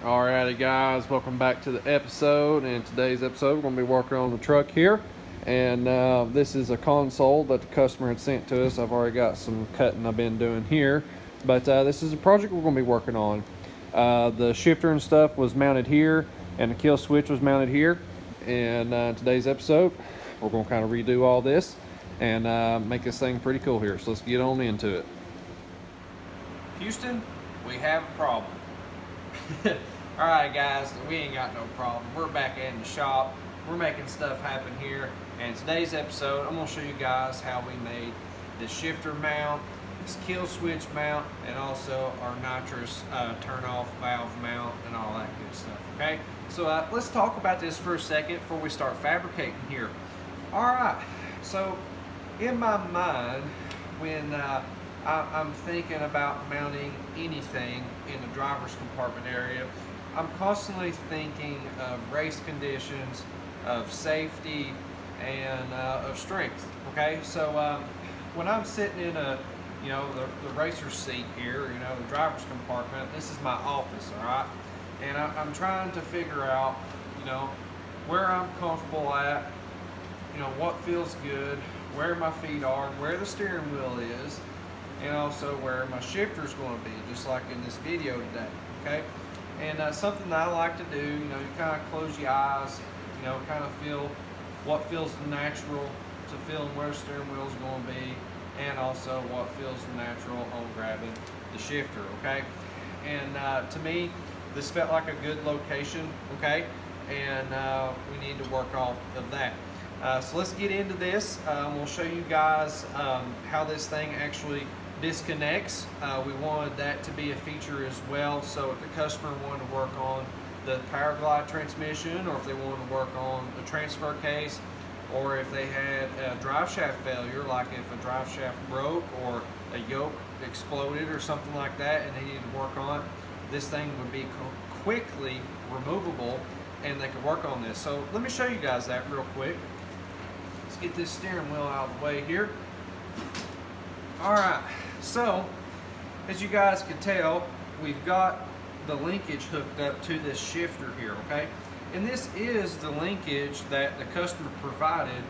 Alrighty guys, welcome back to the episode. In today's episode we're going to be working on the truck here, and this is a console that the customer had sent to us. I've already got some cutting I've been doing here, but this is a project we're going to be working on. The shifter and stuff was mounted here, and the kill switch was mounted here, and today's episode we're going to kind of redo all this and make this thing pretty cool here. So let's get on into it. Houston, we have a problem. Alright guys, we ain't got no problem. We're back in the shop. We're making stuff happen here. And today's episode, I'm going to show you guys how we made this shifter mount, this kill switch mount, and also our nitrous turn off valve mount and all that good stuff, okay? So let's talk about this for a second before we start fabricating here. Alright, so in my mind, when I'm thinking about mounting anything in the driver's compartment area, I'm constantly thinking of race conditions, of safety, and of strength. Okay, so when I'm sitting in the racer seat here, the driver's compartment, this is my office, all right, and I'm trying to figure out, where I'm comfortable at, what feels good, where my feet are, where the steering wheel is, and also where my shifter is going to be, just like in this video today, okay? And something that I like to do, you kind of close your eyes, kind of feel what feels natural to feeling where the steering wheel is going to be, and also what feels natural on grabbing the shifter, okay? And to me, this felt like a good location, okay? And we need to work off of that. So let's get into this. We'll show you guys how this thing actually disconnects. We wanted that to be a feature as well, so if the customer wanted to work on the Powerglide transmission, or if they wanted to work on the transfer case, or if they had a drive shaft failure, like if a drive shaft broke or a yoke exploded or something like that and they needed to work on it, this thing would be quickly removable and they could work on this. So let me show you guys that real quick. Let's get this steering wheel out of the way here. Alright, so as you guys can tell, we've got the linkage hooked up to this shifter here, okay? And this is the linkage that the customer provided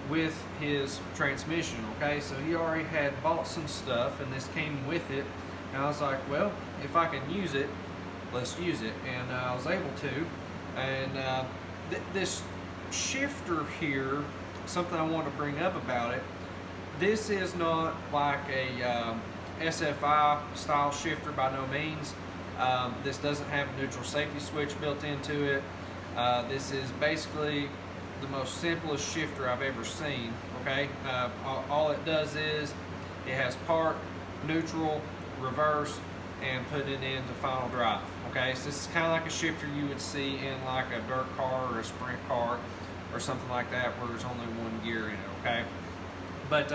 with his transmission, okay? So he already had bought some stuff and this came with it. And I was like, well, if I can use it, let's use it. And I was able to. And this shifter here, something I want to bring up about it, this is not like a SFI style shifter by no means. This doesn't have a neutral safety switch built into it. This is basically the most simplest shifter I've ever seen, okay? All it does is it has park, neutral, reverse, and put it into final drive, okay? So this is kind of like a shifter you would see in like a dirt car or a sprint car or something like that where there's only one gear in it, okay? But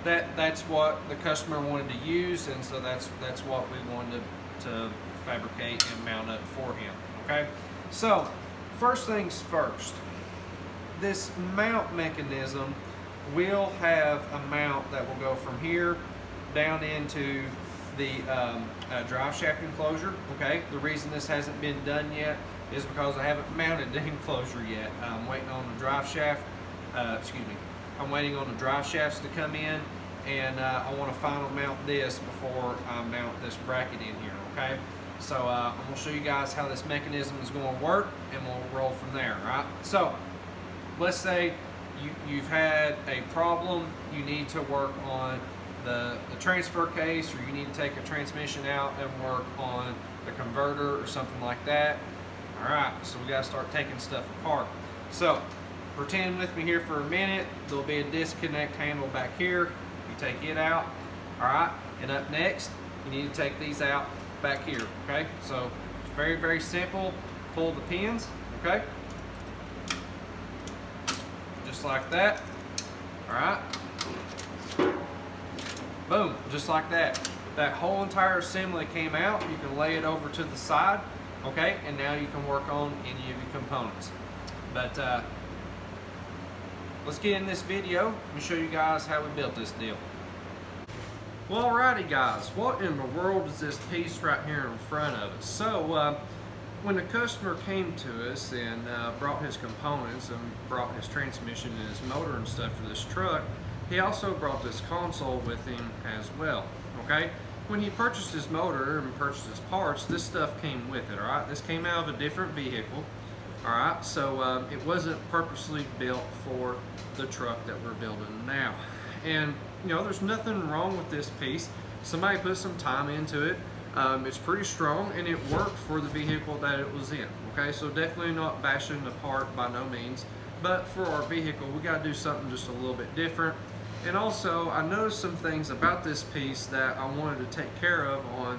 that's what the customer wanted to use, and so that's what we wanted to fabricate and mount up for him, okay? So first things first, this mount mechanism will have a mount that will go from here down into the drive shaft enclosure, okay? The reason this hasn't been done yet is because I haven't mounted the enclosure yet. I'm waiting on the drive shaft, I'm waiting on the drive shafts to come in, and I want to final mount this before I mount this bracket in here, okay? So I'm going to show you guys how this mechanism is going to work, and we'll roll from there, right? So let's say you've had a problem, you need to work on the transfer case, or you need to take a transmission out and work on the converter or something like that. All right, so we got to start taking stuff apart. So pretend with me here for a minute. There'll be a disconnect handle back here. You take it out, all right? And up next, you need to take these out back here, okay? So it's very, very simple. Pull the pins, okay? Just like that, all right? Boom, just like that. That whole entire assembly came out. You can lay it over to the side, okay? And now you can work on any of your components. But let's get in this video. Let me show you guys how we built this deal. Well, alrighty guys, what in the world is this piece right here in front of us? So when the customer came to us and brought his components and brought his transmission and his motor and stuff for this truck, he also brought this console with him as well, okay? When he purchased his motor and purchased his parts, this stuff came with it, all right? This came out of a different vehicle, all right? So it wasn't purposely built for the truck that we're building now. And, you know, there's nothing wrong with this piece. Somebody put some time into it. It's pretty strong and it worked for the vehicle that it was in, okay? So definitely not bashing the part by no means, but for our vehicle, we gotta do something just a little bit different. And also, I noticed some things about this piece that I wanted to take care of on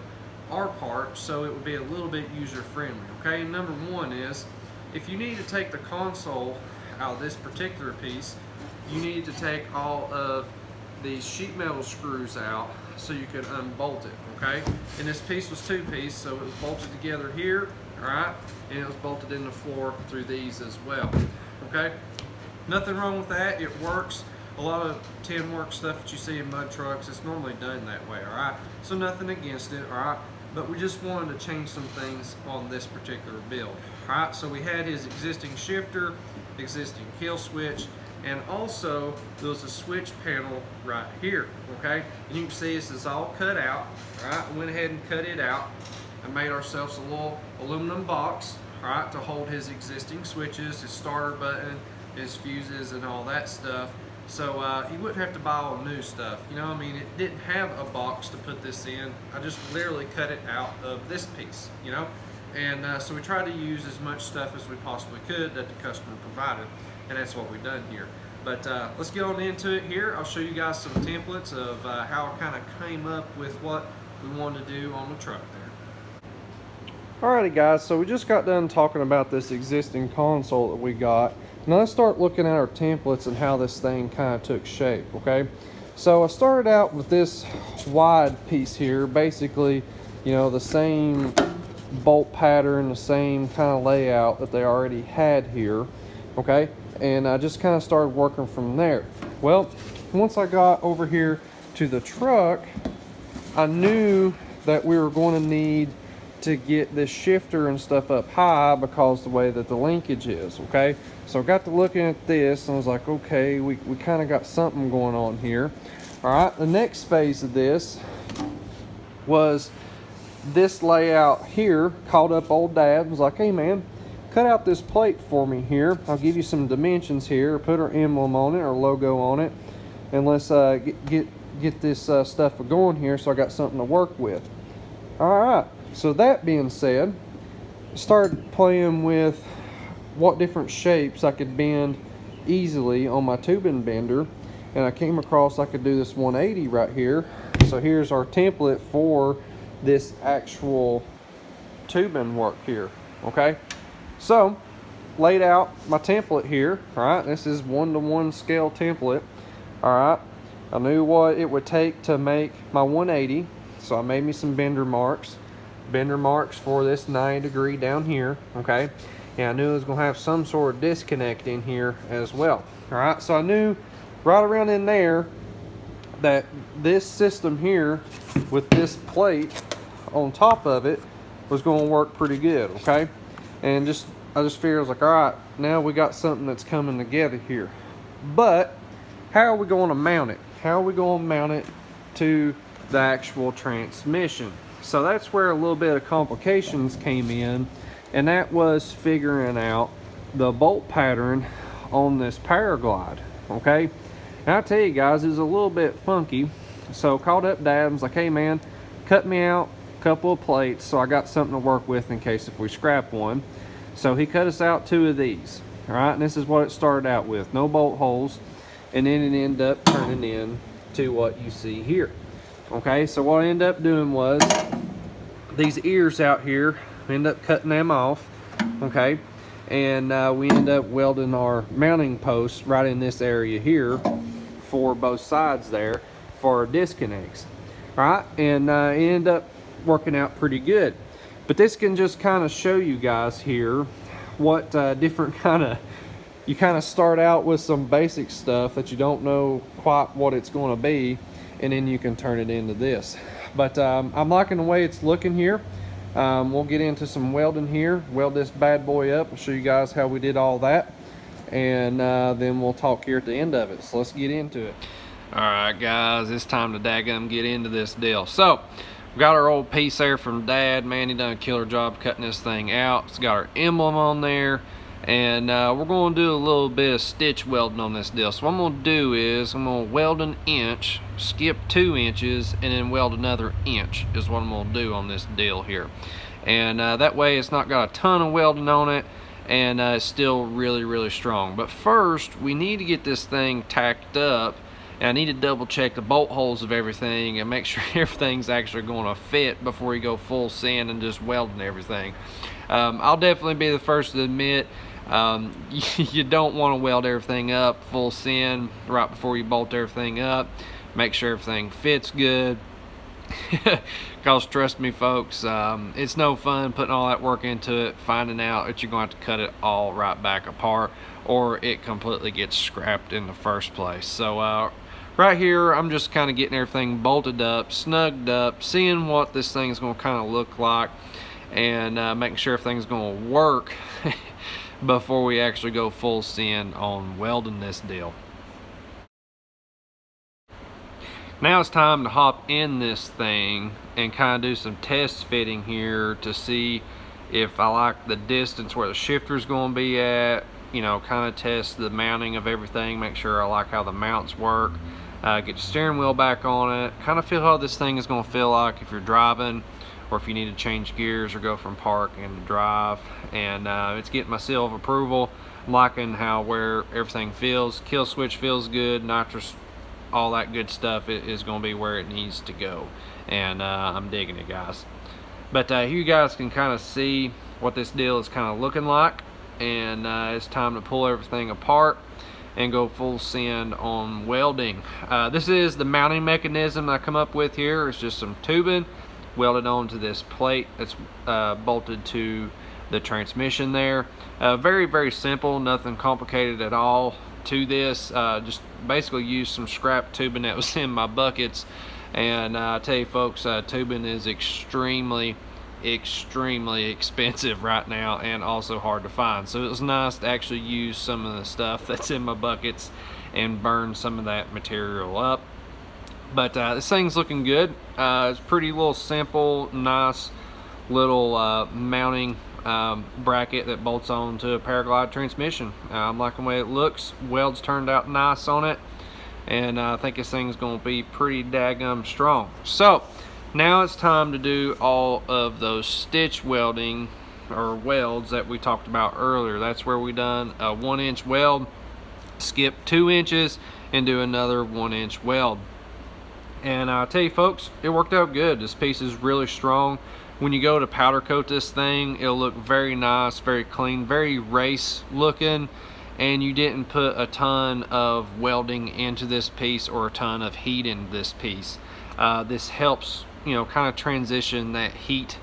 our part so it would be a little bit user-friendly, okay? Number one is, if you need to take the console out of this particular piece, you need to take all of these sheet metal screws out so you can unbolt it, okay? And this piece was two-piece, so it was bolted together here, all right? And it was bolted in the floor through these as well, okay? Nothing wrong with that, it works. A lot of tin work stuff that you see in mud trucks, it's normally done that way, all right? So nothing against it, all right? But we just wanted to change some things on this particular build, all right? So we had his existing shifter, existing kill switch, and also there was a switch panel right here, okay? And you can see this is all cut out, all right? I went ahead and cut it out and made ourselves a little aluminum box, all right, to hold his existing switches, his starter button, his fuses, and all that stuff. So you wouldn't have to buy all new stuff, you know what I mean? It didn't have a box to put this in. I just literally cut it out of this piece, you know? And so we tried to use as much stuff as we possibly could that the customer provided, and that's what we've done here. But let's get on into it here. I'll show you guys some templates of how I kind of came up with what we wanted to do on the truck there. Alrighty guys, so we just got done talking about this existing console that we got. Now let's start looking at our templates and how this thing kind of took shape, okay? So I started out with this wide piece here, basically, you know, the same bolt pattern, the same kind of layout that they already had here, okay? And I just kind of started working from there. Well, once I got over here to the truck, I knew that we were going to need to get this shifter and stuff up high because the way that the linkage is, okay? So I got to looking at this and I was like, okay, we kind of got something going on here. All right, the next phase of this was this layout here. Called up old dad and was like, hey man, cut out this plate for me here. I'll give you some dimensions here, put our emblem on it or logo on it, and let's get this stuff going here so I got something to work with. All right, so that being said, started playing with what different shapes I could bend easily on my tubing bender, and I came across I could do this 180 right here. So here's our template for this actual tubing work here, okay? So laid out my template here, all right? This is 1-to-1 scale template, all right? I knew what it would take to make my 180, so I made me some bender marks for this 90° down here, okay? And I knew it was gonna have some sort of disconnect in here as well, all right? So I knew right around in there that this system here with this plate on top of it was gonna work pretty good, okay? And I just figured, I was like, all right, now we got something that's coming together here. But how are we going to mount it? How are we going to mount it to the actual transmission? So that's where a little bit of complications came in, and that was figuring out the bolt pattern on this Paraglide, okay? And I tell you guys, it's a little bit funky. So called up dad and was like, hey man, cut me out a couple of plates so I got something to work with in case if we scrap one. So he cut us out 2 of these, all right? And this is what it started out with, no bolt holes. And then it ended up turning into what you see here. Okay, so what I ended up doing was these ears out here, we ended up cutting them off, okay? And we ended up welding our mounting posts right in this area here for both sides there for our disconnects, all right? And it ended up working out pretty good. But this can just kind of show you guys here what different kind of, you kind of start out with some basic stuff that you don't know quite what it's going to be, and then you can turn it into this. But I'm liking the way it's looking here. We'll get into some welding here, weld this bad boy up, and show you guys how we did all that, and then we'll talk here at the end of it. So let's get into it. All right, guys, it's time to daggum get into this deal. So we got our old piece there from Dad. Man, he done a killer job cutting this thing out. It's got our emblem on there, and we're going to do a little bit of stitch welding on this deal. So what I'm going to do is I'm going to weld an inch, skip 2 inches, and then weld another inch is what I'm going to do on this deal here. And that way it's not got a ton of welding on it, and it's still really strong. But first we need to get this thing tacked up, and I need to double check the bolt holes of everything and make sure everything's actually going to fit before you go full send and just welding everything. I'll definitely be the first to admit you don't want to weld everything up full send right before you bolt everything up. Make sure everything fits good. Because trust me folks, it's no fun putting all that work into it, finding out that you're going to have to cut it all right back apart, or it completely gets scrapped in the first place. So right here I'm just kind of getting everything bolted up, snugged up, seeing what this thing's going to kind of look like, and making sure everything's going to work before we actually go full send on welding this deal. Now it's time to hop in this thing and kind of do some test fitting here to see if I like the distance where the shifter's going to be at, you know, kind of test the mounting of everything, make sure I like how the mounts work, get the steering wheel back on it, kind of feel how this thing is going to feel like if you're driving, or if you need to change gears or go from park into drive. And it's getting my seal of approval. I'm liking how where everything feels. Kill switch feels good, nitrous, all that good stuff is going to be where it needs to go, and I'm digging it, guys. But here you guys can kind of see what this deal is kind of looking like, and it's time to pull everything apart and go full send on welding. This is the mounting mechanism I come up with here. It's just some tubing welded onto this plate that's bolted to the transmission there. Very simple, nothing complicated at all to this. Just basically use some scrap tubing that was in my buckets, and I tell you folks, tubing is extremely expensive right now, and also hard to find. So it was nice to actually use some of the stuff that's in my buckets and burn some of that material up. But this thing's looking good. It's pretty little simple, nice little mounting bracket that bolts on to a Paraglide transmission. I'm liking the way it looks. Welds turned out nice on it, and I think this thing's going to be pretty daggum strong. So now it's time to do all of those stitch welding or welds that we talked about earlier. That's where we done a 1-inch weld, skip 2 inches, and do another 1-inch weld. And I'll tell you folks, it worked out good. This piece is really strong. When you go to powder coat this thing, it'll look very nice, very clean, very race looking, and you didn't put a ton of welding into this piece or a ton of heat in this piece. This helps, you know, kind of transition that heat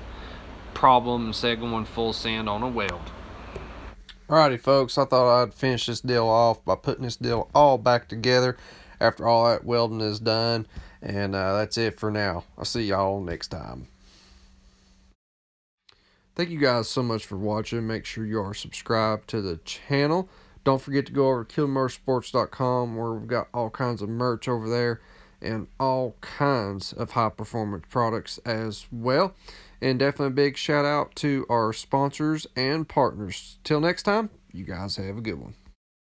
problem instead of going full send on a weld. Alrighty folks, I thought I'd finish this deal off by putting this deal all back together after all that welding is done. And that's it for now. I'll see y'all next time. Thank you guys so much for watching. Make sure you are subscribed to the channel. Don't forget to go over to KillerMotorsports.com, where we've got all kinds of merch over there and all kinds of high performance products as well. And definitely a big shout out to our sponsors and partners. Till next time, you guys have a good one.